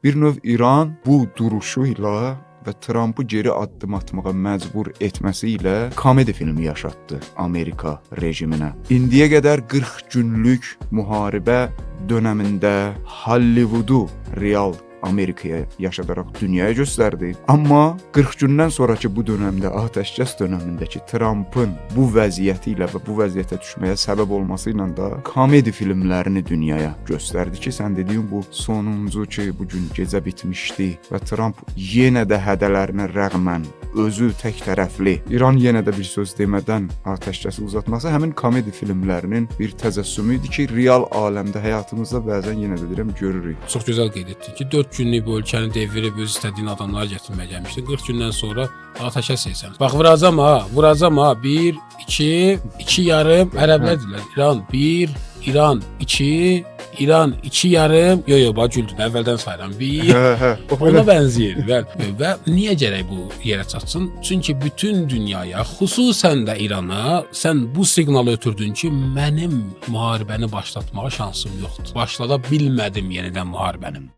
Bir növ İran bu duruşu ilə və Trampı geri addım atmağa məcbur etməsi ilə komedi filmi yaşatdı Amerika rejiminə. İndiyə qədər 40 günlük müharibə dönəmində Hollivoodu real Amerikaya yaşadaraq dünyaya göstərdi. Amma 40 gündən sonraki bu dönəmdə, atəşkəs dönəmindəki Trampın bu vəziyyəti ilə və bu vəziyyətə düşməyə səbəb olması ilə də komedi filmlərini dünyaya göstərdi ki, sən dediyin bu sonuncu ki, bu gün gecə bitmişdi və Tramp yenə də hədələrinə rəğmən özü tək tərəfli İran yenə də bir söz demədən atəşkəsi uzatması həmin komedi filmlərinin bir təcəssümü idi ki, real aləmdə həyatımızda bəzən yenə də deyirəm görürük. Çox gözəl qeyd etdi ki, 4 günlük bu ölkəni devirib öz istədiyin adamları gətirməyə gəlmişdi. 40 gündən sonra atəşkəs etsən. Bax vuracam ha. 1, 2 yarım ərəblər deyirlər. İran 1, İran 2, İran 2 yarım. Yo, bax güldün. Əvvəldən sayıram. 1. Ona bənzəyir. Və niyə gərək bu yerə çatsın? Çünki bütün dünyaya, xüsusən də İrana sən bu siqnalı ötürdün ki, mənim müharibəni başlatmağa şansım yoxdur. Başlada bilmədim yenidən müharibəni.